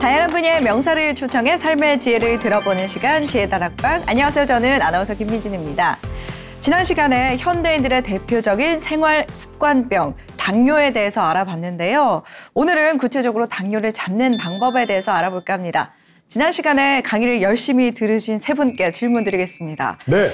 다양한 분야의 명사를 초청해 삶의 지혜를 들어보는 시간 지혜다락방. 안녕하세요. 저는 아나운서 김미진입니다. 지난 시간에 현대인들의 대표적인 생활 습관병, 당뇨에 대해서 알아봤는데요. 오늘은 구체적으로 당뇨를 잡는 방법에 대해서 알아볼까 합니다. 지난 시간에 강의를 열심히 들으신 세 분께 질문 드리겠습니다. 네.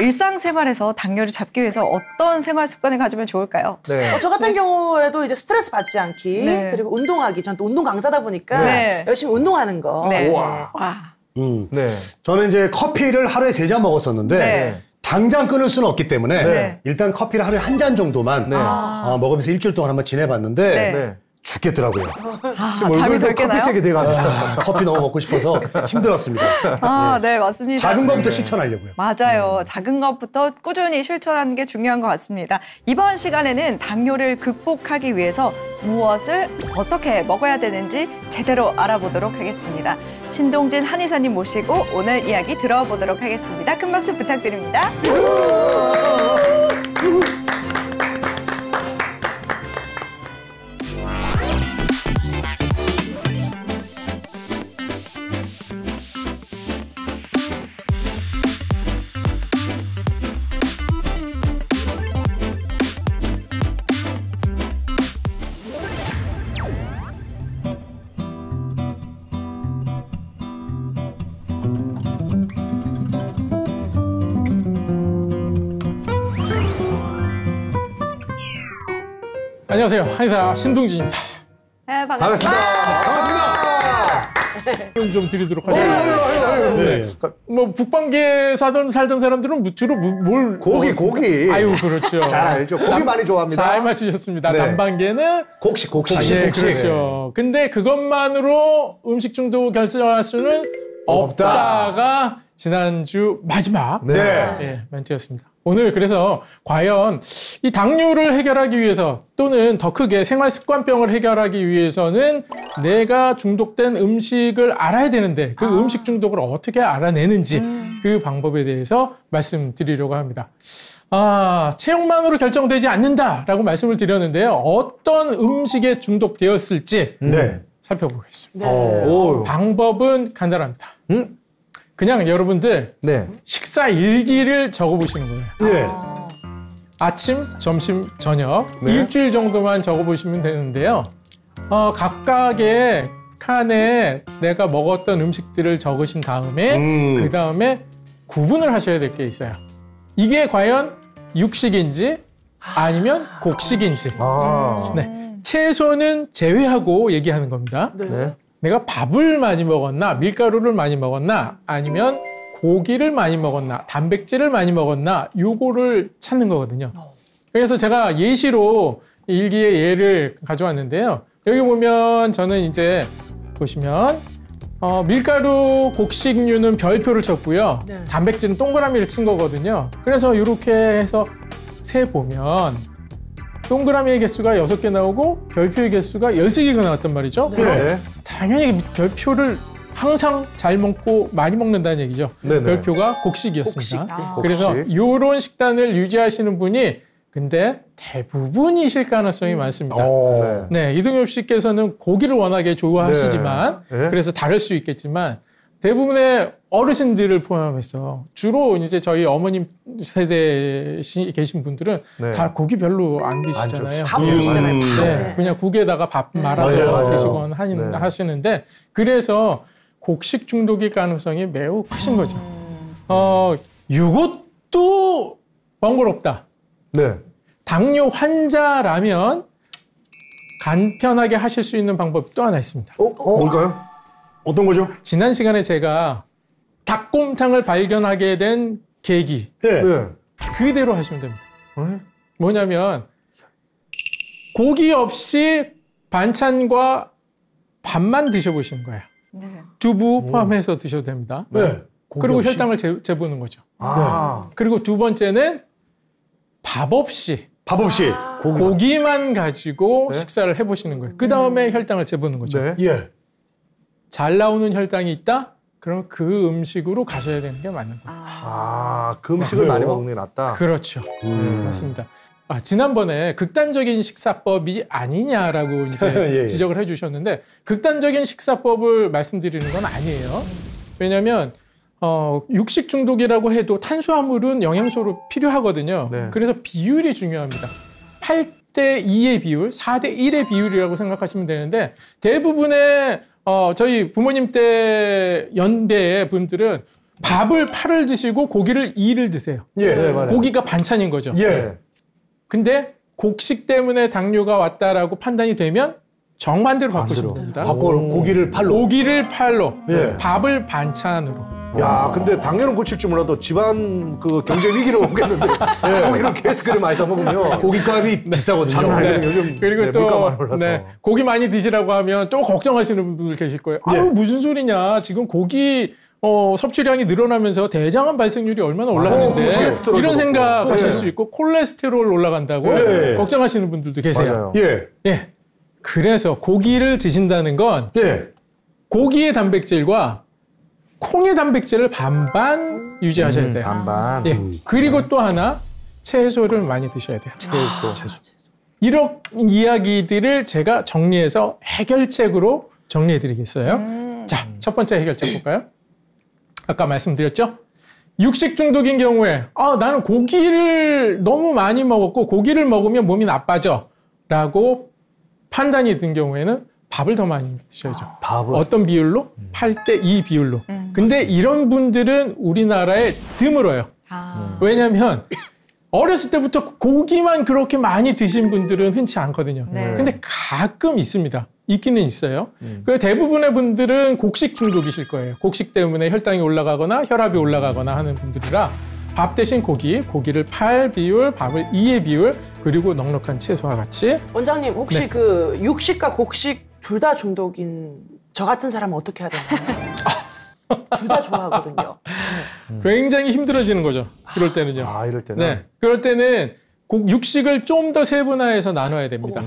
일상생활에서 당뇨를 잡기 위해서 어떤 생활 습관을 가지면 좋을까요? 네. 저 같은 경우에도 이제 스트레스 받지 않기, 네. 그리고 운동하기. 전 또 운동 강사다 보니까 네. 열심히 운동하는 거. 네. 우와. 와. 네. 저는 이제 커피를 하루에 3잔 먹었었는데 네. 당장 끊을 수는 없기 때문에 네. 일단 커피를 하루에 1잔 정도만 먹으면서 일주일 동안 한번 지내봤는데 네. 죽겠더라고요. 잠이 덜 깨나요? 커피 세게 돼가지고. 커피 너무 먹고 싶어서 힘들었습니다. 네, 맞습니다. 작은 것부터 실천하려고요. 맞아요. 작은 것부터 꾸준히 실천하는 게 중요한 것 같습니다. 이번 시간에는 당뇨를 극복하기 위해서 무엇을 어떻게 먹어야 되는지 제대로 알아보도록 하겠습니다. 신동진 한의사님 모시고 오늘 이야기 들어보도록 하겠습니다. 큰 박수 부탁드립니다. 안녕하세요. 한의사 신동진입니다. 네, 반갑습니다. 좀 드리도록 하겠습니다. 네. 뭐 북방계에 살던 사람들은 주로 뭘 고기. 아유, 그렇죠. 잘 알죠. 고기 많이 좋아합니다. 잘 맞추셨습니다. 네. 남방계는 곡식. 예, 그렇죠. 근데 그것만으로 음식 중독 결정할 수는 없다가 지난주 마지막 멘트였습니다. 오늘 그래서 과연 이 당뇨를 해결하기 위해서 또는 더 크게 생활 습관병을 해결하기 위해서는 내가 중독된 음식을 알아야 되는데 그 음식 중독을 어떻게 알아내는지 그 방법에 대해서 말씀드리려고 합니다. 체형만으로 결정되지 않는다라고 말씀을 드렸는데요. 어떤 음식에 중독되었을지 살펴보겠습니다. 방법은 간단합니다. 그냥 여러분들 식사 일기를 적어보시는 거예요. 아침, 점심, 저녁 일주일 정도만 적어보시면 되는데요. 각각의 칸에 내가 먹었던 음식들을 적으신 다음에 그 다음에 구분을 하셔야 될 게 있어요. 이게 과연 육식인지 아니면 곡식인지. 채소는 제외하고 얘기하는 겁니다. 내가 밥을 많이 먹었나, 밀가루를 많이 먹었나, 아니면 고기를 많이 먹었나, 단백질을 많이 먹었나, 요거를 찾는 거거든요. 그래서 제가 예시로 일기의 예를 가져왔는데요. 여기 보면 저는 이제 보시면 밀가루 곡식류는 별표를 쳤고요. 단백질은 동그라미를 친 거거든요. 그래서 이렇게 해서 세 보면 동그라미의 개수가 6개 나오고 별표의 개수가 13개가 나왔단 말이죠. 당연히 별표를 항상 잘 먹고 많이 먹는다는 얘기죠. 별표가 곡식이었습니다. 그래서 이런 식단을 유지하시는 분이 근데 대부분이실 가능성이 많습니다. 이동엽 씨께서는 고기를 워낙에 좋아하시지만 그래서 다를 수 있겠지만 대부분의 어르신들을 포함해서 주로 이제 저희 어머님 세대에 계신 분들은 다 고기 별로 안 드시잖아요. 밥 드시잖아요. 그냥 국에다가 밥 말아서 드시거나 하시는데 그래서 곡식 중독일 가능성이 매우 크신 거죠. 이것도 번거롭다. 당뇨 환자라면 간편하게 하실 수 있는 방법이 또 하나 있습니다. 뭘까요? 어떤 거죠? 지난 시간에 제가 닭곰탕을 발견하게 된 계기 그대로 하시면 됩니다. 뭐냐면 고기 없이 반찬과 밥만 드셔보시는 거예요. 두부 포함해서 드셔도 됩니다. 그리고 혈당을 재보는 거죠. 그리고 두 번째는 밥 없이 고기만 가지고 식사를 해보시는 거예요. 그 다음에 혈당을 재보는 거죠. 잘 나오는 혈당이 있다? 그럼 그 음식으로 가셔야 되는 게 맞는 거예요. 그 음식을 많이 먹는 게 낫다? 그렇죠. 맞습니다. 지난번에 극단적인 식사법이 아니냐라고 이제 예. 지적을 해주셨는데 극단적인 식사법을 말씀드리는 건 아니에요. 왜냐하면 육식 중독이라고 해도 탄수화물은 영양소로 필요하거든요. 네. 그래서 비율이 중요합니다. 8대 2의 비율, 4대 1의 비율이라고 생각하시면 되는데 대부분의 저희 부모님 때 연배의 분들은 밥을 8을 드시고 고기를 2를 드세요. 예. 네, 맞아요. 고기가 반찬인 거죠. 예. 근데 곡식 때문에 당뇨가 왔다라고 판단이 되면 정반대로 바꾸시면 됩니다. 바꿔 고기를 팔로. 고기를 팔로, 예. 밥을 반찬으로. 야, 근데 당뇨는 고칠 줄 몰라도 집안 그 경제 위기로 오겠는데 고기를 계속 그래 많이 사 먹으면 고깃값이 비싸거든요. 장난 아니거든요. 요즘 그리고 또 물가 많이 올라서. 고기 많이 드시라고 하면 또 걱정하시는 분들 계실 거예요. 아유, 무슨 소리냐. 지금 고기 섭취량이 늘어나면서 대장암 발생률이 얼마나 올라가는데 콜레스테롤도 이런 생각하실 네. 수 있고 콜레스테롤 올라간다고 네. 걱정하시는 분들도 계세요. 맞아요. 예. 예. 그래서 고기를 드신다는 건 예. 고기의 단백질과 콩의 단백질을 반반 유지하셔야 돼요. 반반. 예. 그리고 또 하나 채소를 많이 드셔야 돼요. 채소. 이런 이야기들을 제가 정리해서 해결책으로 정리해 드리겠어요. 자, 첫 번째 해결책 볼까요? 아까 말씀드렸죠? 육식 중독인 경우에 나는 고기를 너무 많이 먹었고 고기를 먹으면 몸이 나빠져 라고 판단이 든 경우에는 밥을 더 많이 드셔야죠. 밥을. 어떤 비율로? 8대 2 비율로. 근데 이런 분들은 우리나라에 드물어요. 왜냐하면 어렸을 때부터 고기만 그렇게 많이 드신 분들은 흔치 않거든요. 네. 근데 가끔 있습니다. 있기는 있어요. 그 대부분의 분들은 곡식 중독이실 거예요. 곡식 때문에 혈당이 올라가거나 혈압이 올라가거나 하는 분들이라 밥 대신 고기를 8 비율, 밥을 2의 비율, 그리고 넉넉한 채소와 같이. 원장님 혹시 네. 그 육식과 곡식 둘 다 중독인 저 같은 사람은 어떻게 해야 되나요? 둘 다 좋아하거든요. 굉장히 힘들어지는 거죠. 그럴 때는요. 이럴 때는. 네. 그럴 때는 육식을 좀 더 세분화해서 나눠야 됩니다.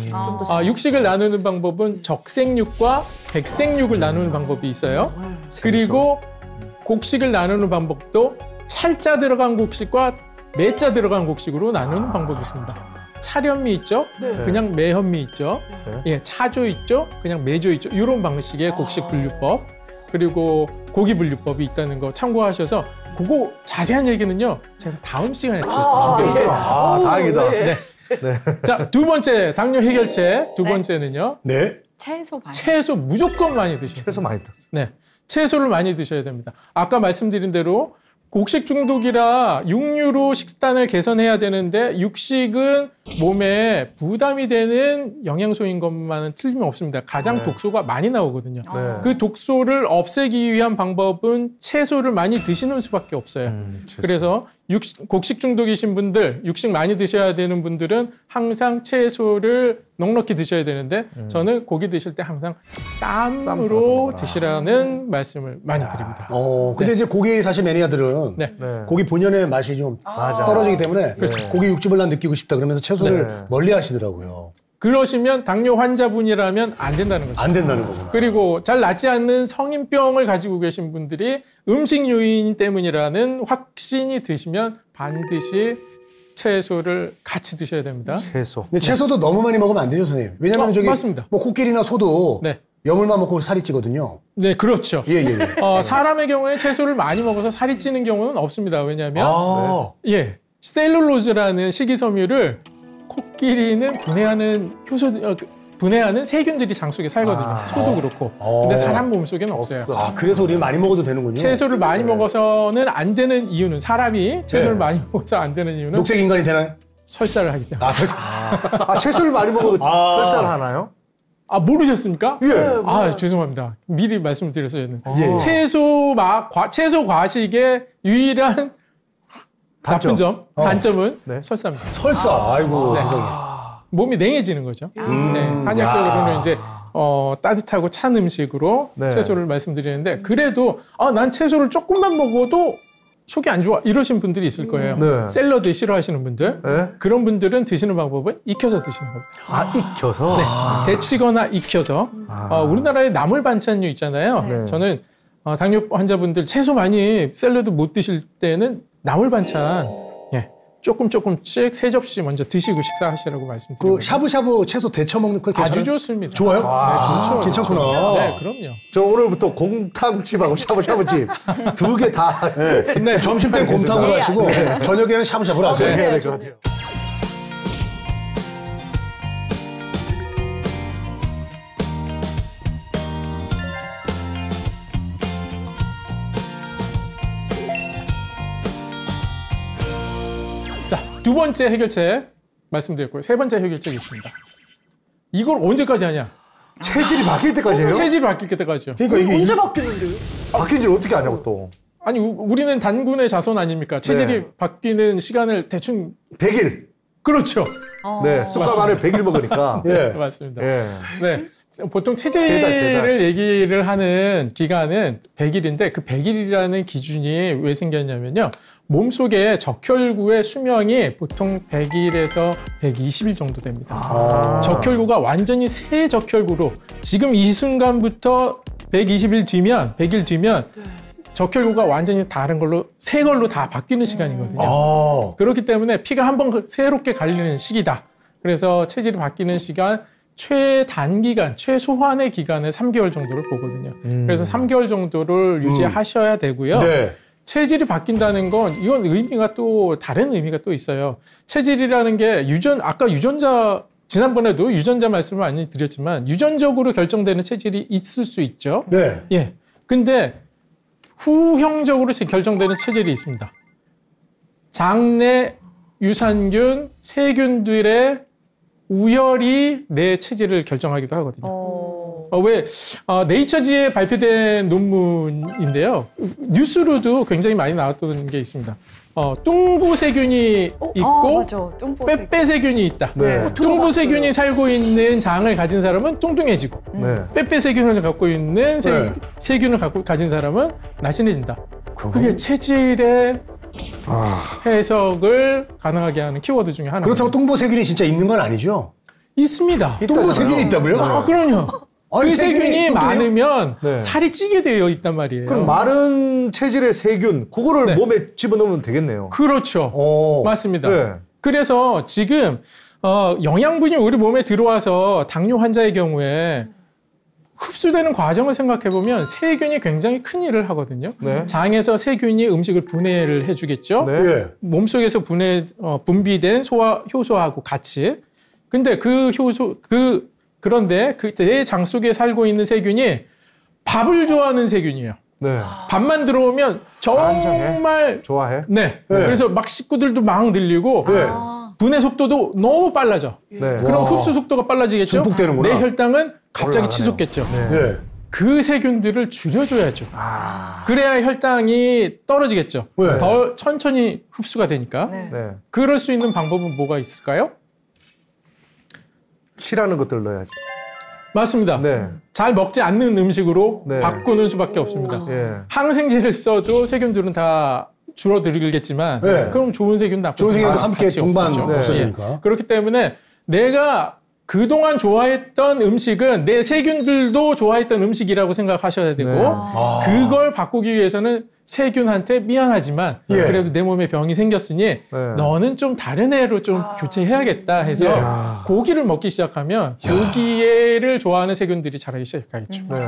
육식을 나누는 방법은 적색육과 백색육을 나누는 방법이 있어요. 그리고 곡식을 나누는 방법도 찰자 들어간 곡식과 매자 들어간 곡식으로 나누는 방법이 있습니다. 찰현미 있죠? 네. 그냥 매현미 있죠? 네. 예, 차조 있죠? 그냥 매조 있죠? 이런 방식의 곡식 분류법 그리고 고기 분류법이 있다는 거 참고하셔서 그거 자세한 얘기는요 제가 다음 시간에 준비해요. 다행이다. 네. 자, 두 번째 당뇨 해결책 두 번째는요. 네. 채소 많이. 채소 무조건 많이 드셔야 돼요. 채소 많이 떴어. 네, 채소를 많이 드셔야 됩니다. 아까 말씀드린 대로 곡식 중독이라 육류로 식단을 개선해야 되는데 육식은 몸에 부담이 되는 영양소인 것만은 틀림없습니다. 가장 독소가 많이 나오거든요. 네. 그 독소를 없애기 위한 방법은 채소를 많이 드시는 수밖에 없어요. 채소. 그래서 곡식 중독이신 분들, 육식 많이 드셔야 되는 분들은 항상 채소를 넉넉히 드셔야 되는데 저는 고기 드실 때 항상 쌈으로 드시라는 말씀을 많이 드립니다. 근데 이제 고기 사실 매니아들은 네. 고기 본연의 맛이 좀 떨어지기 때문에 고기 육즙을 난 느끼고 싶다 그러면서 채소를 멀리 하시더라고요. 그러시면 당뇨 환자분이라면 안 된다는 거죠. 안 된다는 거구나. 그리고 잘 낫지 않는 성인병을 가지고 계신 분들이 음식 요인 때문이라는 확신이 드시면 반드시 채소를 같이 드셔야 됩니다. 채소. 근데 채소도 너무 많이 먹으면 안 되죠, 선생님. 왜냐면 저기 맞습니다. 뭐 코끼리나 소도 네. 여물만 먹고 살이 찌거든요. 네, 그렇죠. 예. 사람의 경우에 채소를 많이 먹어서 살이 찌는 경우는 없습니다. 왜냐하면 예, 셀룰로즈라는 식이섬유를 코끼리는 분해하는 세균들이 장 속에 살거든요. 소도 그렇고. 근데 사람 몸 속에는 없어요. 그래서 우리는 많이 먹어도 되는군요. 채소를 많이 먹어서는 안 되는 이유는 사람이 채소를 많이 먹어서 안 되는 이유는 녹색 인간이 되나요? 설사를 하기 때문에. 채소를 많이 먹어도 설사를 하나요? 모르셨습니까? 예. 죄송합니다. 미리 말씀을 드렸어야 했는데. 예. 채소 과식의 유일한 단점은 네. 설사입니다. 설사. 아이고, 세상에. 몸이 냉해지는 거죠. 네, 한약적으로는 이제 따뜻하고 찬 음식으로 네. 채소를 말씀드리는데 그래도 난 채소를 조금만 먹어도 속이 안 좋아 이러신 분들이 있을 거예요. 네. 샐러드 싫어하시는 분들 네. 그런 분들은 드시는 방법은 익혀서 드시는 겁니다. 익혀서? 네, 데치거나 익혀서 우리나라에 나물 반찬류 있잖아요. 네. 저는 당뇨 환자분들 채소 많이 샐러드 못 드실 때는 나물 반찬 조금씩 3접시 먼저 드시고 식사하시라고 말씀드리고. 그 샤브샤브 채소 데쳐 먹는 거 아주 좋습니다. 좋아요? 네, 좋죠. 괜찮구나. 네, 그럼요. 저 오늘부터 곰탕집하고 샤브샤브집 2개 다. 네, 점심 때 곰탕으로 하시고 저녁에는 샤브샤브로 하세요. 해야 될 것 같아요. 자, 2번째 해결책 말씀드렸고요. 3번째 해결책이 있습니다. 이걸 언제까지 하냐? 체질이 바뀔 때까지 해요? 체질이 바뀔 때까지요. 그러니까 이게 언제 바뀌는데요? 바뀐 줄 어떻게 아냐고 또. 아니, 우리는 단군의 자손 아닙니까? 체질이 네. 바뀌는 시간을 대충 100일. 그렇죠. 네, 쑥갓 마늘 100일 먹으니까. 예. 맞습니다. 예. 네. 보통 세 달, 세 달. 체질을 얘기를 하는 기간은 100일인데 그 100일이라는 기준이 왜 생겼냐면요. 몸속에 적혈구의 수명이 보통 100일에서 120일 정도 됩니다. 적혈구가 완전히 새 적혈구로 지금 이 순간부터 120일 뒤면 100일 뒤면 적혈구가 완전히 다른 걸로 새 걸로 다 바뀌는 시간이거든요. 그렇기 때문에 피가 한번 새롭게 갈리는 시기다. 그래서 체질이 바뀌는 시간 최단기간, 최소한의 기간을 3개월 정도를 보거든요. 그래서 3개월 정도를 유지하셔야 되고요. 네. 체질이 바뀐다는 건 이건 의미가 또 다른 의미가 또 있어요. 체질이라는 게 아까 유전자 지난번에도 유전자 말씀을 많이 드렸지만 유전적으로 결정되는 체질이 있을 수 있죠. 네. 예. 근데 후형적으로 결정되는 체질이 있습니다. 장내 유산균, 세균들의 우열이 내 체질을 결정하기도 하거든요. 왜 네이처지에 발표된 논문인데요. 뉴스로도 굉장히 많이 나왔던 게 있습니다. 뚱보세균이 있고 맞아. 빼빼세균이 있다. 네. 뚱보세균이 살고 있는 장을 가진 사람은 뚱뚱해지고 네. 빼빼세균을 갖고 있는 네. 세균을 가진 사람은 날씬해진다. 그게 체질의 해석을 가능하게 하는 키워드 중에 하나입니다. 그렇다고 뚱보세균이 진짜 있는 건 아니죠? 있습니다. 뚱보세균이 있다고요? 아, 그럼요. 아니, 그 세균이 세균이 뚱뚱해요? 많으면 네. 살이 찌게 되어 있단 말이에요. 그럼 마른 체질의 세균, 그거를 네. 몸에 집어넣으면 되겠네요. 그렇죠. 맞습니다. 네. 그래서 지금 영양분이 우리 몸에 들어와서 당뇨 환자의 경우에 흡수되는 과정을 생각해 보면 세균이 굉장히 큰 일을 하거든요. 네. 장에서 세균이 음식을 분해를 해주겠죠. 네. 예. 몸속에서 분비된 효소하고 같이. 근데 그런데 내 장 속에 살고 있는 세균이 밥을 좋아하는 세균이에요. 네. 밥만 들어오면 정말 좋아해? 네. 그래서 막 식구들도 막 늘리고 네. 분해 속도도 너무 빨라져. 네. 그럼 흡수 속도가 빨라지겠죠. 증폭되는구나. 내 혈당은 갑자기 올라가네요. 치솟겠죠. 네. 예. 그 세균들을 줄여줘야죠. 그래야 혈당이 떨어지겠죠. 네. 더 천천히 흡수가 되니까. 네. 네. 그럴 수 있는 방법은 뭐가 있을까요? 싫어하는 것들 넣어야지. 맞습니다. 네. 잘 먹지 않는 음식으로 네. 바꾸는 수밖에 없습니다. 예. 항생제를 써도 세균들은 다 줄어들겠지만 네. 그럼 좋은 세균 나쁜 좋은 세균도 세균 함께 같이 동반 없어져. 없어지니까. 예. 그렇기 때문에 내가 그동안 좋아했던 음식은 내 세균들도 좋아했던 음식이라고 생각하셔야 되고 네. 그걸 바꾸기 위해서는 세균한테 미안하지만 예. 그래도 내 몸에 병이 생겼으니 너는 좀 다른 애로 좀 교체해야겠다 해서 예. 고기를 먹기 시작하면 고기를 좋아하는 세균들이 자라기 시작하겠죠. 네.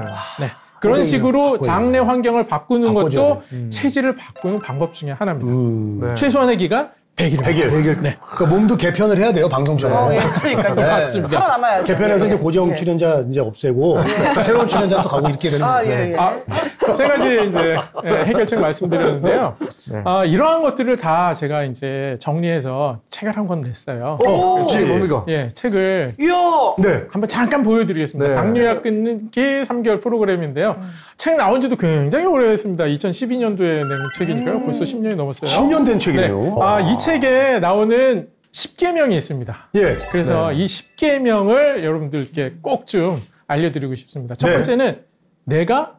네. 그런 식으로 바꿔야 장내 환경을 바꾸는 바꿔줘야 것도 체질을 바꾸는 방법 중에 하나입니다. 네. 최소한의 기간 100일. 100일. 네. 그러니까 몸도 개편을 해야 돼요, 방송처럼. 예, 그러니까요. 맞습니다. 살아남아야죠. 개편해서 이제 예. 고정 예. 출연자 이제 없애고 새로운 출연자 또 가고 이렇게 되는 아, 거예요. 예, 예. 세 가지 이제 해결책 말씀드렸는데요. 이러한 것들을 다 제가 이제 정리해서 책을 한 권 냈어요. 혹시 뭡니까? 예, 책을 이야. 네. 한번 잠깐 보여드리겠습니다. 네. 당뇨약 끊기 3개월 프로그램인데요. 책 나온 지도 굉장히 오래됐습니다. 2012년도에 낸 책이니까요. 벌써 10년이 넘었어요. 10년 된 책이네요. 이 책에 나오는 10계명이 있습니다. 예. 그래서 이 10계명을 여러분들께 꼭 좀 알려드리고 싶습니다. 첫 네. 번째는 내가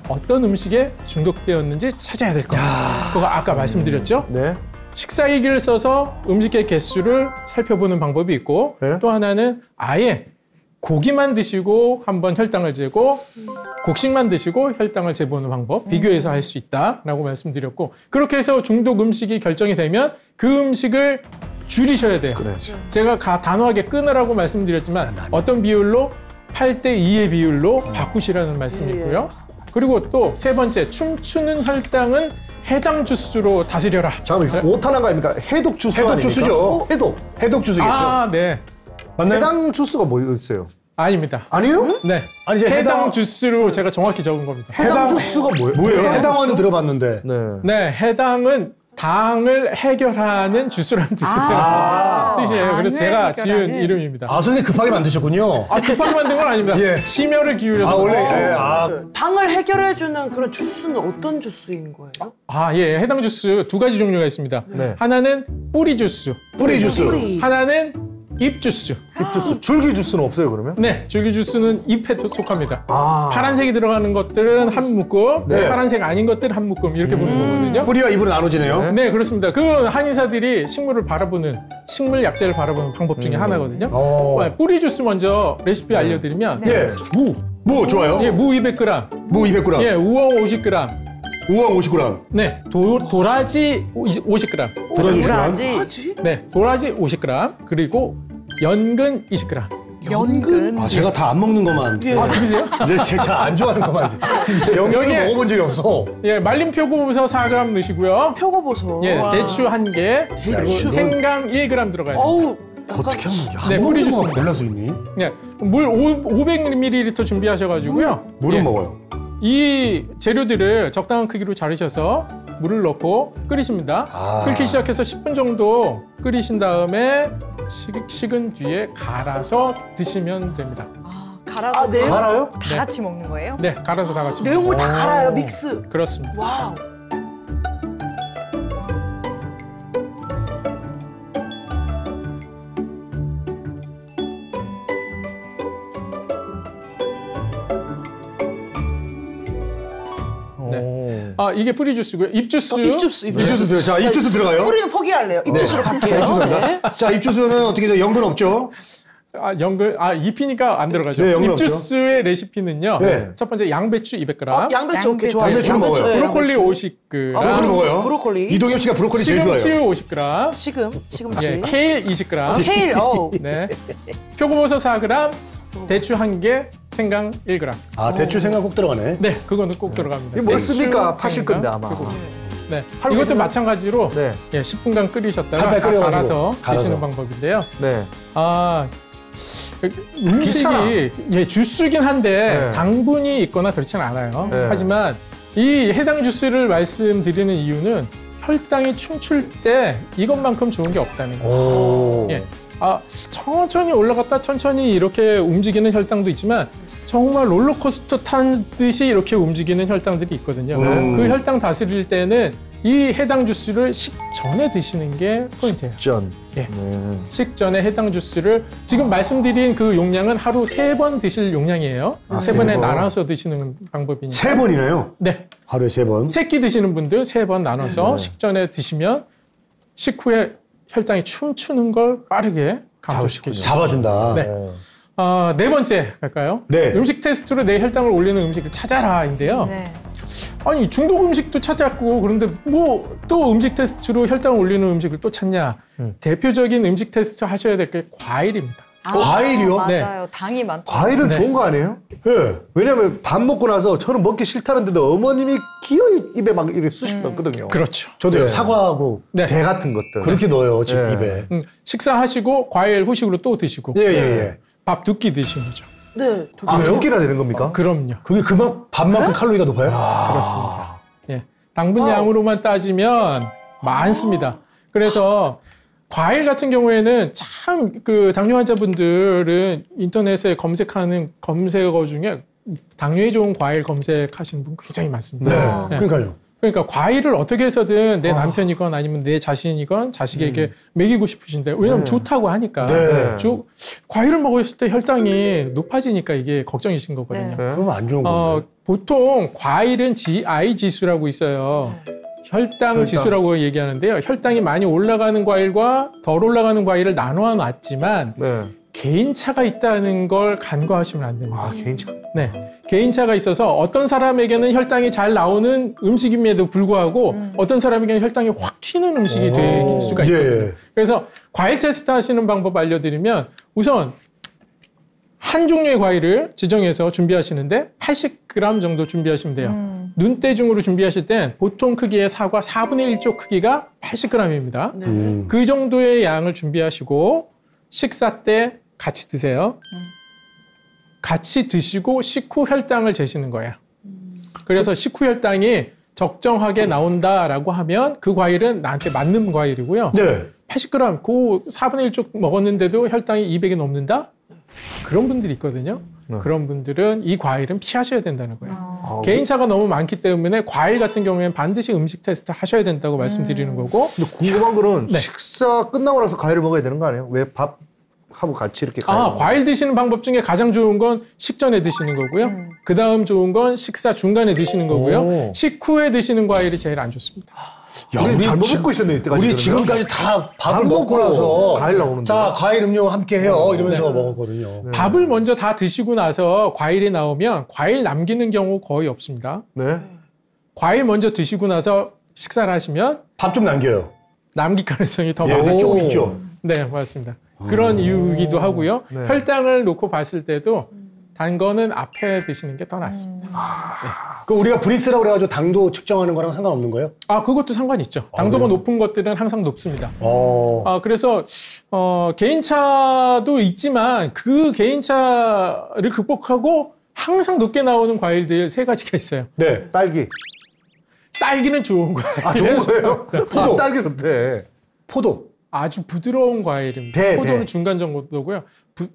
어떤 음식에 중독되었는지 찾아야 될 겁니다. 그거 아까 말씀드렸죠? 네. 식사일기를 써서 음식의 개수를 살펴보는 방법이 있고 네. 또 하나는 아예 고기만 드시고 한번 혈당을 재고 곡식만 드시고 혈당을 재보는 방법 비교해서 할 수 있다라고 말씀드렸고 그렇게 해서 중독 음식이 결정이 되면 그 음식을 줄이셔야 돼요. 그렇죠. 제가 단호하게 끊으라고 말씀드렸지만 어떤 비율로 8대2의 비율로 바꾸시라는 말씀이고요. 그리고 또 세 번째, 춤추는 혈당은 해당 주스로 다스려라. 잠깐만, 오탄한 거 아닙니까? 해독 주스 해독 아닙니까? 주스죠. 해독 주스겠죠. 아, 네. 맞나요? 해당 주스가 뭐였어요? 아닙니다. 아니요? 네. 아니, 이제 해당 주스로 제가 정확히 적은 겁니다. 해당 주스가 뭐예요? 해당원은 들어봤는데. 네. 네, 해당은 당을 해결하는 주스라는 뜻이에요. 그래서 제가 지은 이름입니다. 아, 선생님 급하게 만드셨군요. 아, 급하게 만든 건 아닙니다. 예. 심혈을 기울여서. 아, 원래, 당을 해결해주는 그런 주스는 어떤 주스인 거예요? 아, 예. 해당 주스 두 가지 종류가 있습니다. 네. 하나는 뿌리 주스, 뿌리 주스. 하나는 잎 주스. 잎 주스. 줄기 주스는 없어요, 그러면? 네, 줄기 주스는 잎에 속합니다. 아. 파란색이 들어가는 것들은 한 묶음, 네. 파란색 아닌 것들은 한 묶음 이렇게 보는 거거든요. 뿌리와 잎으로 나눠지네요. 네, 그렇습니다. 그 한의사들이 식물을 바라보는, 식물 약재를 바라보는 방법 중에 하나거든요. 뿌리 주스 먼저 레시피 알려드리면, 예. 무 좋아요. 예, 무 200g, 무 200g. 예, 우엉 50g, 우엉 50g. 네, 도라지 50g, 도라지 50g. 네, 도라지 50g, 그리고 연근 20g. 연근? 아, 제가 다 안 먹는 것만. 아, 그러세요? 네, 제가 안 좋아하는 것만. 연근을 여기에- 먹어본 적이 없어. 예, 말린 표고버섯 4g 넣으시고요. 표고버섯. 예, 와. 대추 1개, 그리고 대추. 생강 1g 들어가야 돼요. 어우, 약간 어떻게 하는 거야? 네, 뿌리 주스. 골라서 있니? 네, 물 500ml 준비하셔가지고요. 물은 예, 먹어요. 이 재료들을 적당한 크기로 자르셔서 물을 넣고 끓이십니다. 아. 끓기 시작해서 10분 정도 끓이신 다음에 식은 뒤에 갈아서 드시면 됩니다. 아, 갈아서 아, 네. 알아요? 다 같이 먹는 거예요? 네, 갈아서 다 같이 내용물 다 먹어요. 갈아요, 믹스. 그렇습니다. 와우. 네. 아, 이게 뿌리 주스고요. 잎 주스. 입주스, 입주스 들어. 자, 입주스 들어가요. 뿌리는 포기할래요. 입주스로 갈게요. 자, 입주스입니다. 네. 자, 입주스는 어떻게 저 연근 없죠? 잎이니까 안 들어가죠. 네, 연근 잎 없죠. 주스의 레시피는요. 네. 첫 번째 양배추 200g, 양배추 오케이, 좋아요. 양배추는 먹어요. 네, 브로콜리 양배추. 50g, 브로콜리 먹어요. 브로콜리. 이동엽 씨가 브로콜리 제일 좋아해요. 시금치 50g, 시금치. 예, 케일 20g, 케일, 네, 표고버섯 4g, 대추 1개, 생강 1g. 아, 대추 생각 꼭 들어가네. 네, 그거는 꼭 들어갑니다. 이게 뭘 대추, 씁니까? 파실 생강, 건데, 아마. 표고버섯. 네, 이것도 마찬가지로 네. 예, 10분간 끓이셨다가 팔팔 다 끓여가지고 갈아서 갈아서. 드시는 방법인데요. 네. 아, 귀찮아. 음식이 예, 주스긴 한데 네. 당분이 있거나 그렇지는 않아요. 네. 하지만 이 해당 주스를 말씀드리는 이유는 혈당이 춤출 때 이것만큼 좋은 게 없다는 거예요. 오. 예. 아, 천천히 올라갔다 천천히 이렇게 움직이는 혈당도 있지만 정말 롤러코스터 타듯이 이렇게 움직이는 혈당들이 있거든요. 그 혈당 다스릴 때는 이 해당 주스를 식전에 드시는 게 포인트예요. 전. 예. 네. 식전에 해당 주스를 지금 말씀드린 그 용량은 하루 3번 드실 용량이에요. 세 번에 나눠서 드시는 방법이니까. 3번이나요? 네. 하루에 3번. 세 끼 드시는 분들 3번 나눠서 식전에 드시면 식후에 혈당이 춤추는 걸 빠르게 감소시키죠. 잡아준다. 네. 네 번째 갈까요? 네. 음식 테스트로 내 혈당을 올리는 음식을 찾아라인데요. 네. 아니 중독 음식도 찾았고 그런데 뭐 또 음식 테스트로 혈당을 올리는 음식을 또 찾냐? 대표적인 음식 테스트 하셔야 될 게 과일입니다. 과일이요? 맞아요. 당이 많다. 과일은 네. 좋은 거 아니에요? 예. 왜냐면 밥 먹고 나서 저는 먹기 싫다는데도 어머님이 기어이 입에 막 이렇게 쑤시고 넣거든요. 그렇죠. 저도요. 네. 사과하고 네. 배 같은 것들. 그렇게 넣어요, 집 네. 입에. 식사하시고 과일 후식으로 또 드시고 예, 예, 예. 밥 2끼 드시는 거죠. 네. 아, 두 끼나 되는 겁니까? 그럼요. 그게 밥만큼 칼로리가 높아요? 그렇습니다. 예. 당분 양으로만 따지면 많습니다. 그래서 과일 같은 경우에는 참 그 당뇨 환자분들은 인터넷에 검색하는 검색어 중에 당뇨에 좋은 과일 검색하시는 분 굉장히 많습니다. 네. 그러니까요. 그러니까 과일을 어떻게 해서든 내 남편이건 아니면 내 자신이건 자식에게 먹이고 싶으신데 왜냐면 좋다고 하니까 네. 과일을 먹었을 때 혈당이 높아지니까 이게 걱정이신 거거든요. 네. 그러면 안 좋은 건데. 보통 과일은 GI 지수라고 있어요. 혈당 지수라고 얘기하는데요. 혈당이 많이 올라가는 과일과 덜 올라가는 과일을 나눠 놨지만 네. 개인차가 있다는 걸 간과하시면 안 됩니다. 아, 개인차. 네, 개인차가 있어서 어떤 사람에게는 혈당이 잘 나오는 음식임에도 불구하고 어떤 사람에게는 혈당이 확 튀는 음식이 될 수가 있거든요. 예. 그래서 과일 테스트 하시는 방법 알려드리면 우선 한 종류의 과일을 지정해서 준비하시는데 80g 정도 준비하시면 돼요. 눈대중으로 준비하실 땐 보통 크기의 사과 4분의 1쪽 크기가 80g입니다. 그 정도의 양을 준비하시고 식사 때 같이 드세요. 같이 드시고 식후 혈당을 재시는 거예요. 그래서 식후 혈당이 적정하게 나온다라고 하면 그 과일은 나한테 맞는 과일이고요. 네. 80g, 그 4분의 1쪽 먹었는데도 혈당이 200이 넘는다? 그런 분들이 있거든요. 그런 분들은 이 과일은 피하셔야 된다는 거예요. 개인차가 너무 많기 때문에 과일 같은 경우에는 반드시 음식 테스트 하셔야 된다고 말씀드리는 거고. 근데 궁금한 거는 네. 식사 끝나고 나서 과일을 먹어야 되는 거 아니에요? 왜 밥하고 같이 이렇게 과일 드시는 방법 중에 가장 좋은 건 식전에 드시는 거고요. 그 다음 좋은 건 식사 중간에 드시는 거고요. 오. 식후에 드시는 과일이 제일 안 좋습니다. 야, 우리 잘못 먹고 있었네 이때까지. 우리 그러면? 지금까지 다 밥을 밥 먹고 먹고 나서 과일 나오는데. 자, 과일 음료 함께 해요. 이러면서 먹었거든요. 밥을 먼저 다 드시고 나서 과일이 나오면 과일 남기는 경우 거의 없습니다. 네. 과일 먼저 드시고 나서 식사를 하시면 밥 좀 남겨요. 남길 가능성이 더 예, 많아요. 조금 있죠. 네, 맞습니다. 그런 이유이기도 하고요. 네. 혈당을 놓고 봤을 때도 단 거는 앞에 드시는 게 더 낫습니다. 그 우리가 브릭스라고 그래가지고 당도 측정하는 거랑 상관없는 거예요? 그것도 상관이 있죠. 당도가 높은 것들은 항상 높습니다. 그래서 개인차도 있지만 그 개인차를 극복하고 항상 높게 나오는 과일들 3가지가 있어요. 네. 딸기. 딸기는 좋은 과일. 아, 좋은 거예요? 포도. 딸기 좋대. 포도. 아주 부드러운 과일입니다. 배, 포도는 배. 중간 정도고요.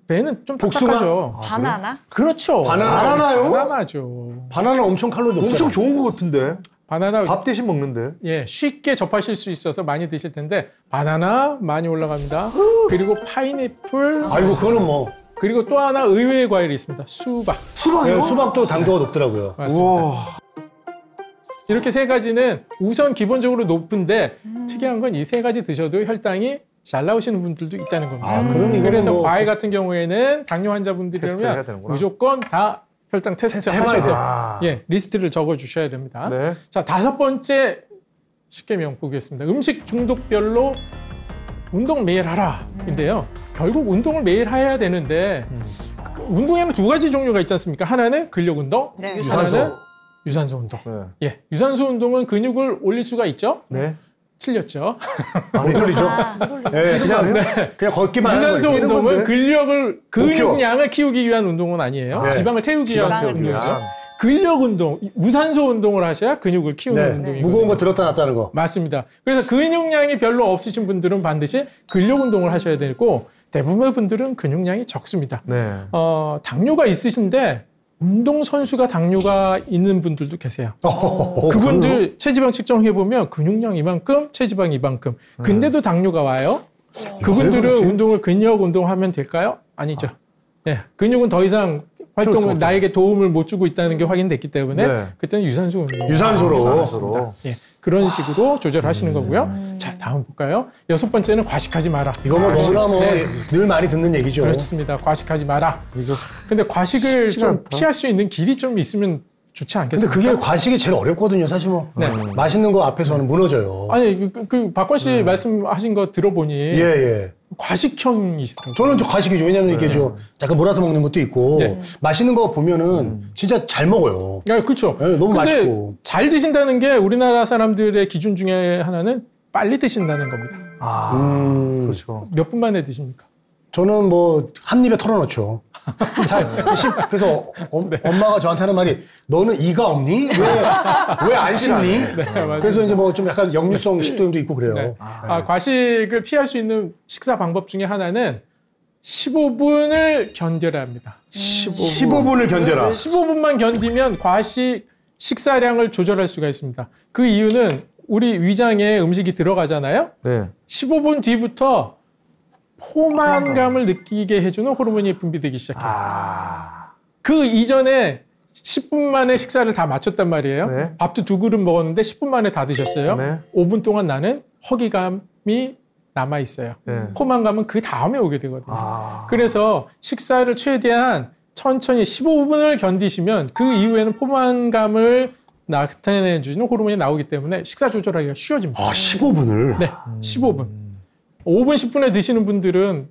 배는 좀 복숭아? 딱딱하죠. 바나나? 그렇죠. 바나나요? 바나나죠. 바나나 엄청 칼로리 높잖아. 엄청 좋은 거 같은데. 바나나 밥 대신 먹는데. 예, 쉽게 접하실 수 있어서 많이 드실 텐데 바나나 많이 올라갑니다. 그리고 파인애플, 아이고, 그거는 뭐. 그리고 또 하나 의외의 과일이 있습니다. 수박. 수박이요? 수박도 당도가 높더라고요. 맞습니다. 우와. 이렇게 3가지는 우선 기본적으로 높은데 특이한 건 이 3가지 드셔도 혈당이 잘 나오시는 분들도 있다는 겁니다. 그럼 이거는 그래서 뭐 과일 같은 경우에는 당뇨 테스트를 해야 환자분들이라면 되는구나. 무조건 다 혈당 테스트 해봐야 하셔서 아. 예, 리스트를 적어 주셔야 됩니다. 네. 자, 5번째 십계명 보겠습니다. 음식 중독별로 운동 매일 하라인데요. 결국 운동을 매일 해야 되는데 그 운동에는 2가지 종류가 있지 않습니까? 하나는 근력 운동, 네. 하나는 유산소 운동. 네. 예, 유산소 운동은 근육을 올릴 수가 있죠. 네. 틀렸죠. 못 돌리죠? 예, 그냥 걷기만 하는 유산소 거예요. 운동은 키워. 근육량을 키우기 위한 운동은 아니에요. 네. 지방을 태우기 위한 지방을 운동이죠. 위한. 근력 운동, 무산소 운동을 하셔야 근육을 키우는 네, 운동이거든요. 무거운 거 들었다 놨다는 거. 맞습니다. 그래서 근육량이 별로 없으신 분들은 반드시 근력 운동을 하셔야 되고 대부분의 분들은 근육량이 적습니다. 네. 당뇨가 있으신데 운동선수가 당뇨가 있는 분들도 계세요. 그분들 체지방 측정해보면 근육량 이만큼, 체지방 이만큼. 근데도 당뇨가 와요. 그분들은 운동을 근력 운동하면 될까요? 아니죠. 예, 근육은 더 이상 활동을 나에게 도움을 못 주고 있다는 게 확인됐기 때문에 네. 그때는 유산소 운동. 유산소로. 예, 그런 식으로 조절하시는 거고요. 자, 다음 볼까요? 6번째는 과식하지 마라. 이거 뭐 너무나 뭐 네. 늘 많이 듣는 얘기죠. 그렇습니다. 과식하지 마라. 근데 과식을 쉽지가 좀 않다. 피할 수 있는 길이 좀 있으면 좋지 근데 않겠습니까? 그게 과식이 제일 어렵거든요. 사실 뭐 네. 맛있는 거 앞에서는 무너져요. 아니 그 박권 씨 말씀하신 거 들어보니 예, 예. 과식형이시더라고요. 저는 좀 과식이죠. 왜냐면 이게 좀 약간 몰아서 먹는 것도 있고 네. 맛있는 거 보면은 진짜 잘 먹어요. 그렇죠. 네, 너무 근데 맛있고. 잘 드신다는 게 우리나라 사람들의 기준 중에 하나는 빨리 드신다는 겁니다. 그렇죠. 몇 분 만에 드십니까? 저는 뭐 한 입에 털어놓죠. 그래서 엄마가 저한테 하는 말이 너는 이가 없니? 왜 안 씹니? 맞습니다. 그래서 이제 뭐 좀 약간 역류성 식도염도 있고 그래요. 네. 과식을 피할 수 있는 식사 방법 중에 하나는 15분을 견뎌야 합니다. 15분을 견뎌라. 15분만 견디면 과식 식사량을 조절할 수가 있습니다. 그 이유는 우리 위장에 음식이 들어가잖아요. 네. 15분 뒤부터 포만감을 느끼게 해주는 호르몬이 분비되기 시작해요. 그 이전에 10분 만에 식사를 다 마쳤단 말이에요. 밥도 2그릇 먹었는데 10분 만에 다 드셨어요. 네. 5분 동안 나는 허기감이 남아 있어요. 네. 포만감은 그 다음에 오게 되거든요. 그래서 식사를 최대한 천천히 15분을 견디시면 그 이후에는 포만감을 나타내주는 호르몬이 나오기 때문에 식사 조절하기가 쉬워집니다. 15분을? 네, 15분. 5분, 10분에 드시는 분들은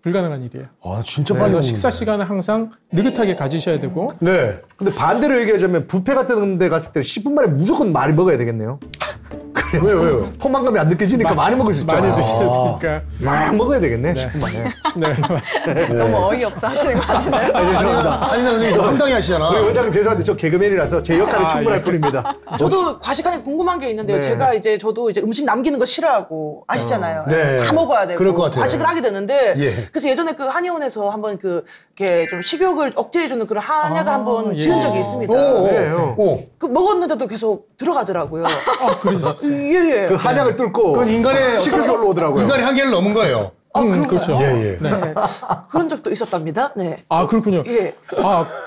불가능한 일이에요. 진짜 빨리 그래서 식사 시간을 항상 느긋하게 가지셔야 되고. 네. 근데 반대로 얘기하자면 뷔페 같은 데 갔을 때 10분 만에 무조건 많이 먹어야 되겠네요. 왜요? 포만감이 안 느껴지니까 많이 먹을 수 있잖아요. 많이 드셔야 되니까. 많이 먹어야 되겠네, 10분 만에. 네, 맞습니다. 너무 어이없어 하시는 것 같은데. 죄송합니다. 한의사 선생님 저 황당히 하시잖아. 우리 원장님 죄송한데 저 개그맨이라서 제 역할에 충분할 예. 뿐입니다. 저도 과식하니 궁금한 게 있는데요. 네. 저도 이제 음식 남기는 거 싫어하고 아시잖아요. 네. 다 먹어야 되고 그럴 것 같아요. 과식을 하게 되는데 예. 그래서 예전에 그 한의원에서 한번 이렇게 좀 식욕을 억제해주는 그런 한약을 한번 지은 적이 있습니다. 그 먹었는데도 계속 들어가더라고요. 그러죠. 예. 그 한약을 뚫고 그건 인간의 식욕이 올라오더라고요. 인간의 한계를 넘은 거예요. 그렇죠. 예. 네. 그런 적도 있었답니다. 네. 그렇군요. 예.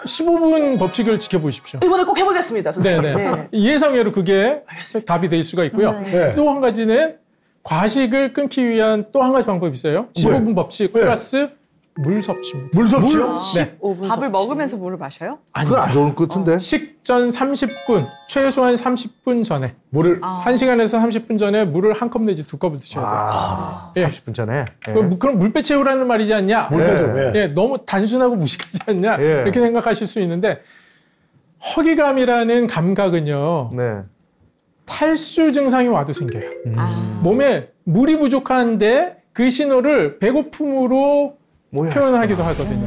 15분 법칙을 지켜보십시오. 이번에 꼭 해보겠습니다, 선생님. 네네. 예상외로 그게 답이 될 수가 있고요. 네. 또 한 가지는 과식을 끊기 위한 또 한 가지 방법이 있어요. 15분 법칙 플러스 물 섭취입니다. 물 섭취요? 네. 밥을 먹으면서 물을 마셔요? 그건 안 좋을 것 같은데. 식전 30분, 최소한 30분 전에. 물을 1시간에서 30분 전에 물을 한 컵 내지 2컵을 드셔야 돼요. 예. 30분 전에. 그럼 물배 채우라는 말이지 않냐? 물배도 예, 너무 단순하고 무식하지 않냐? 예. 이렇게 생각하실 수 있는데 허기감이라는 감각은요. 네. 탈수 증상이 와도 생겨요. 몸에 물이 부족한데 그 신호를 배고픔으로 표현하기도 하거든요.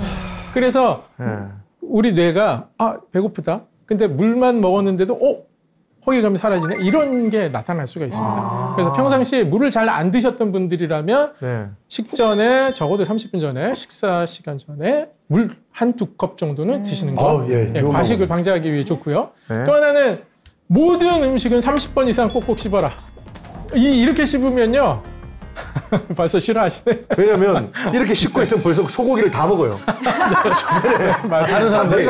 그래서 우리 뇌가 배고프다. 근데 물만 먹었는데도 허기감이 사라지네. 이런 게 나타날 수가 있습니다. 그래서 평상시에 물을 잘 안 드셨던 분들이라면 식전에 적어도 30분 전에 식사 시간 전에 물 한두 컵 정도는 드시는 거 과식을 방지하기 위해 좋고요. 또 하나는 모든 음식은 30번 이상 꼭꼭 씹어라. 이렇게 씹으면요. 벌써 싫어하시네. 왜냐면 이렇게 씹고 있으면 벌써 소고기를 다 먹어요. 다른 사람들이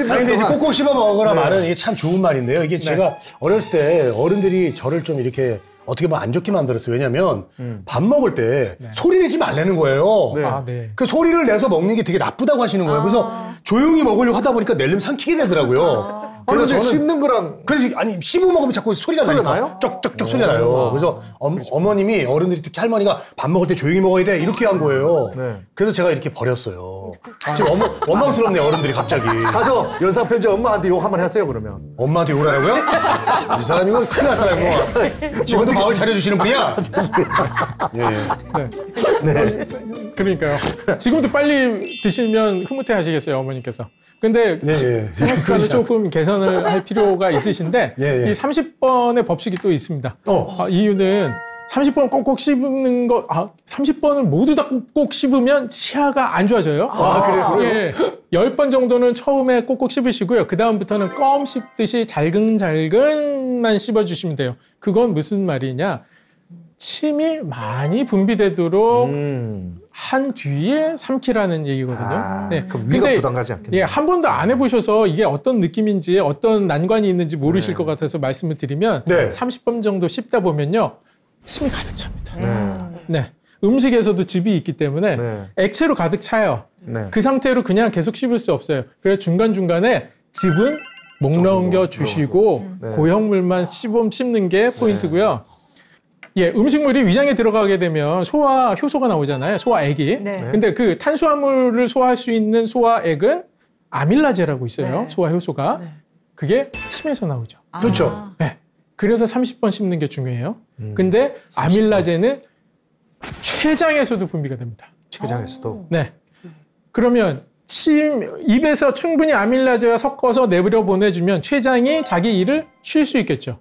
근데 이제 꼭꼭 씹어 먹으라 말은 이게 참 좋은 말인데요. 이게 제가 어렸을 때 어른들이 저를 좀 이렇게 어떻게 보면 안 좋게 만들었어요. 왜냐면 밥 먹을 때 소리 내지 말라는 거예요. 그 소리를 내서 먹는 게 되게 나쁘다고 하시는 거예요. 그래서 조용히 먹으려고 하다 보니까 내려면 삼키게 되더라고요. 그래서 저 씹는 거랑 그래서 씹어 먹으면 자꾸 소리가 나요? 쩍쩍쩍 소리가 나요. 그래서 어머님이 어른들이 특히 할머니가 밥 먹을 때 조용히 먹어야 돼 이렇게 한 거예요. 그래서 제가 이렇게 버렸어요. 지금 원망스럽네요 어른들이 갑자기. 가서 연상 편지 엄마한테 욕 한번 하세요 그러면. 엄마한테 욕을 하라고요? 이 사람이 이건 큰일 날 사람이구만. 지금도 밥을 차려주시는 분이야? 네. 그러니까요. 지금도 빨리 드시면 흐뭇해 하시겠어요, 어머니께서. 근데 생활 습관을 조금 개선을 할 필요가 있으신데 이 30번의 법칙이 또 있습니다. 이유는 30번 꼭꼭 씹는 거, 30번을 모두 다 꼭꼭 씹으면 치아가 안 좋아져요. 그래요? 예. 10번 정도는 처음에 꼭꼭 씹으시고요. 그다음부터는 껌 씹듯이 잘근잘근만 씹어주시면 돼요. 그건 무슨 말이냐. 침이 많이 분비되도록 한 뒤에 삼키라는 얘기거든요. 그럼 위가 부담 가지 않겠네요. 한 번도 안 해보셔서 이게 어떤 느낌인지 어떤 난관이 있는지 모르실 것 같아서 말씀을 드리면 30번 정도 씹다 보면요. 침이 가득 찹니다. 음식에서도 즙이 있기 때문에 액체로 가득 차요. 그 상태로 그냥 계속 씹을 수 없어요. 그래서 중간중간에 즙은 목 넘겨 주시고 고형물만 씹는 게 포인트고요. 음식물이 위장에 들어가게 되면 소화 효소가 나오잖아요. 소화액이. 근데 그 탄수화물을 소화할 수 있는 소화액은 아밀라제라고 있어요. 소화 효소가. 그게 침에서 나오죠. 그렇죠. 그래서 30번 씹는 게 중요해요. 근데 아밀라제는 췌장에서도 분비가 됩니다. 췌장에서도? 그러면 입에서 충분히 아밀라제와 섞어서 내버려 보내주면 췌장이 자기 일을 쉴 수 있겠죠.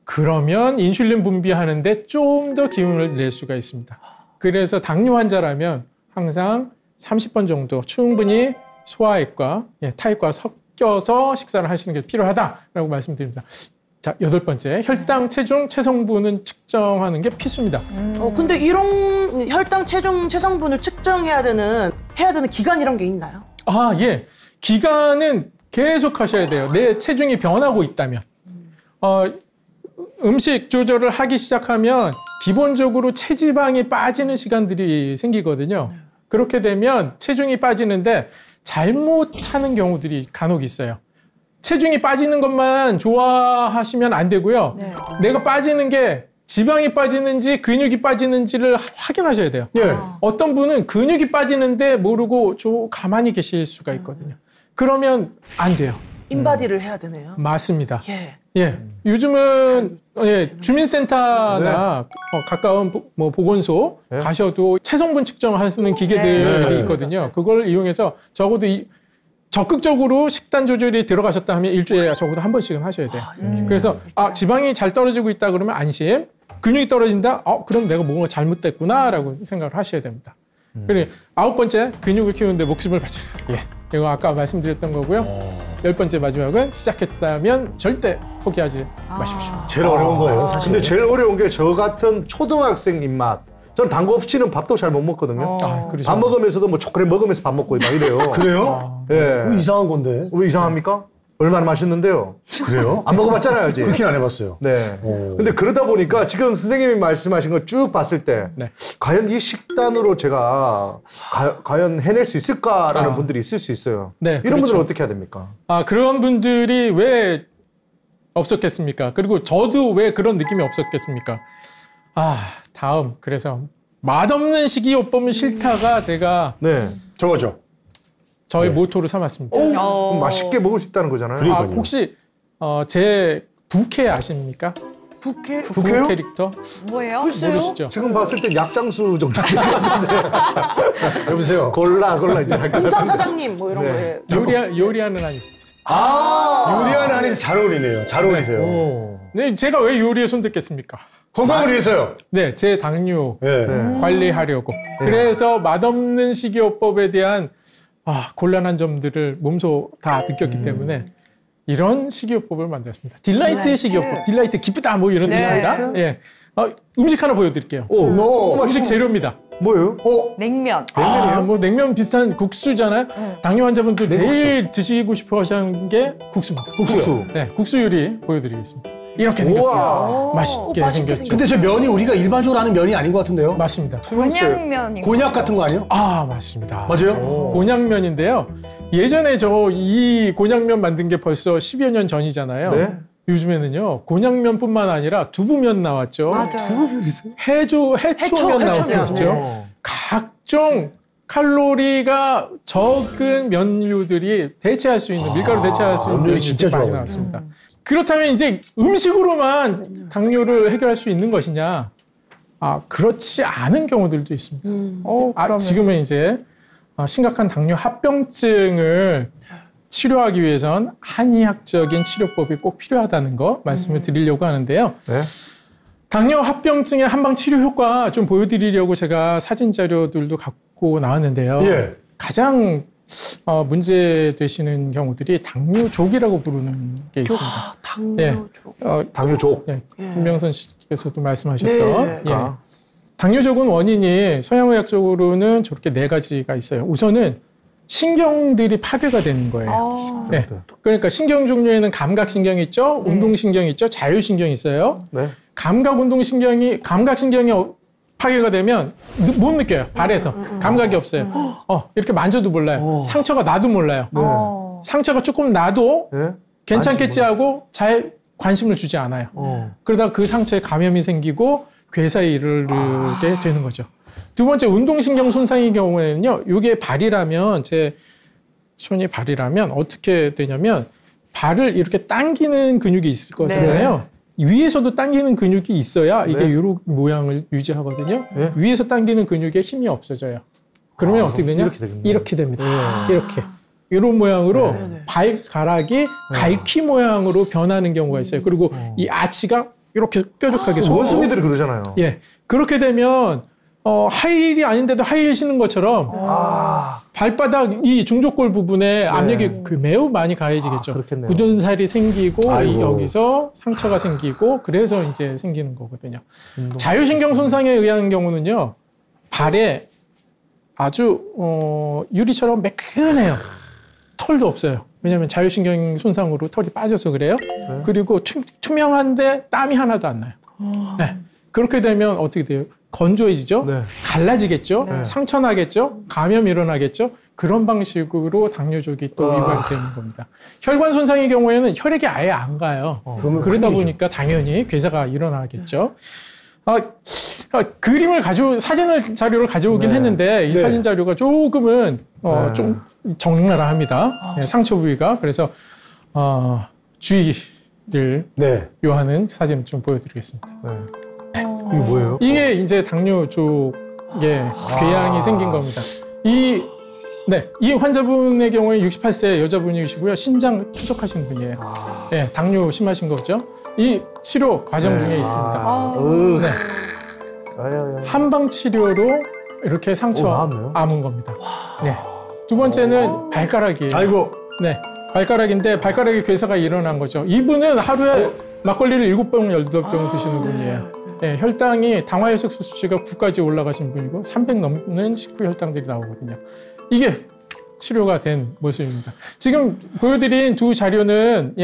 그러면 인슐린 분비하는데 좀 더 기운을 낼 수가 있습니다. 그래서 당뇨 환자라면 항상 30번 정도 충분히 소화액과 타액과 섞여서 식사를 하시는 게 필요하다라고 말씀드립니다. 자, 8번째. 혈당, 체중, 체성분은 측정하는 게 필수입니다. 근데 이런 혈당, 체중, 체성분을 측정해야 되는 기간 이런 게 있나요? 기간은 계속 하셔야 돼요. 내 체중이 변하고 있다면. 음식 조절을 하기 시작하면 기본적으로 체지방이 빠지는 시간들이 생기거든요. 그렇게 되면 체중이 빠지는데 잘못하는 경우들이 간혹 있어요. 체중이 빠지는 것만 좋아하시면 안 되고요. 네. 내가 빠지는 게 지방이 빠지는지 근육이 빠지는지를 확인하셔야 돼요. 예. 어떤 분은 근육이 빠지는데 모르고 가만히 계실 수가 있거든요. 그러면 안 돼요. 인바디를 해야 되네요. 맞습니다. 예. 예. 요즘은 주민센터나 가까운 보건소 가셔도 체성분 측정하는 기계들이 있거든요. 그걸 이용해서 적어도 적극적으로 식단 조절이 들어가셨다 하면 일주일에 적어도 한 번씩은 하셔야 돼요. 그래서 지방이 잘 떨어지고 있다 그러면 안심, 근육이 떨어진다? 그럼 내가 뭔가 잘못됐구나라고 생각을 하셔야 됩니다. 그리고 9번째, 근육을 키우는데 목숨을 바쳐라. 예. 이거 아까 말씀드렸던 거고요. 10번째 마지막은 시작했다면 절대 포기하지 마십시오. 제일 어려운 거예요, 사실. 근데 제일 어려운 게 저 같은 초등학생 입맛. 저는 단 거 없이는 밥도 잘 못 먹거든요. 그러죠. 밥 먹으면서도 뭐 초콜릿 먹으면서 밥 먹고 막 이래요. 그래요? 예. 그거 이상한 건데. 왜 이상합니까? 얼마나 맛있는데요? 그래요? 안 먹어봤잖아요, 아직. 그렇게는 안 해봤어요. 네. 근데 그러다 보니까 지금 선생님이 말씀하신 거 쭉 봤을 때 네. 과연 이 식단으로 제가 과연 해낼 수 있을까라는 분들이 있을 수 있어요. 네, 이런 그렇죠. 분들은 어떻게 해야 됩니까? 그런 분들이 왜 없었겠습니까? 그리고 저도 왜 그런 느낌이 없었겠습니까? 다음. 그래서 맛없는 식이요법은 싫다가 제가 네. 저거죠. 저의 모토로 삼았습니다. 그럼 맛있게 먹을 수 있다는 거잖아요. 그러니까요. 혹시 제 부캐 아십니까? 부캐? 부 캐릭터? 뭐예요? 글쎄요. 모르시죠? 지금 봤을 땐 약장수 정도. 여보세요. 골라 이제 살 공장 사장님 뭐 이런 네. 거에. 요리하는 한이 있습니다. 요리하는 한이 잘 어울리네요. 잘 어울리세요. 오. 네, 제가 왜 요리에 손댔겠습니까? 건강을 위해서요. 네, 제 당뇨 예. 관리하려고. 그래서 맛없는 식이요법에 대한 곤란한 점들을 몸소 다 느꼈기 때문에 이런 식이요법을 만들었습니다. 딜라이트 식이요법. 딜라이트 기쁘다 뭐 이런 뜻입니다. 예. 음식 하나 보여드릴게요. 음식 재료입니다. 뭐예요? 냉면. 뭐 냉면 비슷한 국수잖아요. 당뇨 환자분들 제일 드시고 싶어 하시는 게 국수입니다. 국수. 네, 국수 요리 보여드리겠습니다. 이렇게 생겼어요. 맛있게 생겼죠. 근데 저 면이 우리가 일반적으로 아는 면이 아닌 것 같은데요? 맞습니다. 곤약면인 곤약 같은 거 아니에요? 맞습니다. 맞아요? 곤약면인데요. 예전에 이 곤약면 만든 게 벌써 10여 년 전이잖아요. 네. 요즘에는요, 곤약면뿐만 아니라 두부면 나왔죠. 두부면이세요? 해초면 나왔죠. 네. 각종 칼로리가 적은 면류들이 대체할 수 있는, 밀가루 대체할 수 있는 면류가 진짜 면류들이 많이 좋아요. 나왔습니다. 그렇다면 이제 음식으로만 당뇨를 해결할 수 있는 것이냐? 그렇지 않은 경우들도 있습니다. 지금은 이제 심각한 당뇨 합병증을 치료하기 위해선 한의학적인 치료법이 꼭 필요하다는 거 말씀을 드리려고 하는데요. 네. 당뇨 합병증의 한방 치료 효과 좀 보여드리려고 제가 사진 자료들도 갖고 나왔는데요. 예. 가장 문제되시는 경우들이 당뇨족이라고 부르는 게 있습니다. 당뇨족. 당뇨족. 김명선 씨께서도 말씀하셨던. 네. 예. 당뇨족은 원인이 서양의학적으로는 저렇게 4가지가 있어요. 우선은 신경들이 파괴가 되는 거예요. 네. 그러니까 신경 종류에는 감각신경이 있죠, 운동신경이 있죠, 자율신경이 있어요. 네. 감각신경이 파괴가 되면 못 느껴요. 발에서 감각이 없어요. 이렇게 만져도 몰라요. 상처가 나도 몰라요. 상처가 조금 나도 네. 괜찮겠지 하고 잘 관심을 주지 않아요. 그러다가 그 상처에 감염이 생기고 괴사에 이르게 되는 거죠. 두 번째, 운동신경 손상의 경우에는요, 이게 발이라면, 제 손이 발이라면 어떻게 되냐면, 발을 이렇게 당기는 근육이 있을 거잖아요. 위에서도 당기는 근육이 있어야 이게 이런 모양을 유지하거든요. 위에서 당기는 근육에 힘이 없어져요. 그러면 어떻게 되냐? 이렇게 됩니다. 이렇게. 이런 모양으로 발가락이 갈퀴 모양으로 변하는 경우가 있어요. 그리고 이 아치가 이렇게 뾰족하게 솟고. 원숭이들이 그러잖아요. 예. 그렇게 되면 하이힐이 아닌데도 하이힐 신는 것처럼 발바닥 이 중족골 부분에 압력이 매우 많이 가해지겠죠. 그렇겠네요. 굳은 살이 생기고 아이고. 여기서 상처가 생기고 그래서 이제 생기는 거거든요. 자율신경 손상에 의한 경우는요. 발에 아주 유리처럼 매끈해요. 털도 없어요. 왜냐하면 자율신경 손상으로 털이 빠져서 그래요. 그리고 투명한데 땀이 하나도 안 나요. 네. 그렇게 되면 어떻게 돼요? 건조해지죠? 네. 갈라지겠죠? 상처 나겠죠? 감염이 일어나겠죠? 그런 방식으로 당뇨족이 또 유발이 되는 겁니다. 혈관 손상의 경우에는 혈액이 아예 안 가요. 그러다 보니까 당연히 괴사가 일어나겠죠. 그림을 사진을 자료를 가져오긴 했는데 이 사진 자료가 조금은 좀 적나라합니다. 상처 부위가. 그래서 주의를 요하는 사진을 좀 보여드리겠습니다. 이게 뭐예요? 이게 이제 당뇨족의 궤양이 생긴 겁니다. 이 환자분의 경우에 68세 여자분이시고요. 신장 투석하신 분이에요. 네, 당뇨 심하신 거죠. 이 치료 과정 중에 있습니다. 네. 한방 치료로 이렇게 상처 아문 겁니다. 네. 두 번째는 발가락이에요. 아이고. 네. 발가락인데 발가락에 괴사가 일어난 거죠. 이분은 하루에 막걸리를 7병, 8병 드시는 분이에요. 네, 혈당이 당화혈색소 수치가 9까지 올라가신 분이고 300 넘는 식후 혈당들이 나오거든요. 이게 치료가 된 모습입니다. 지금 보여드린 두 자료는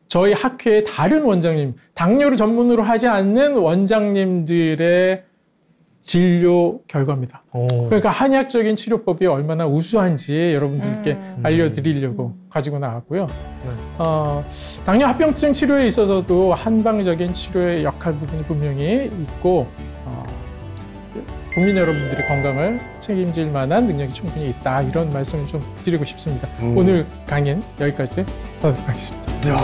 저희 학회의 다른 원장님, 당뇨를 전문으로 하지 않는 원장님들의 진료 결과입니다. 그러니까 한의학적인 치료법이 얼마나 우수한지 여러분들께 알려드리려고 가지고 나왔고요. 당뇨 합병증 치료에 있어서도 한방적인 치료의 역할 부분이 분명히 있고 국민 여러분들의 건강을 책임질 만한 능력이 충분히 있다. 이런 말씀을 좀 드리고 싶습니다. 오늘 강의는 여기까지 하도록 하겠습니다. 야.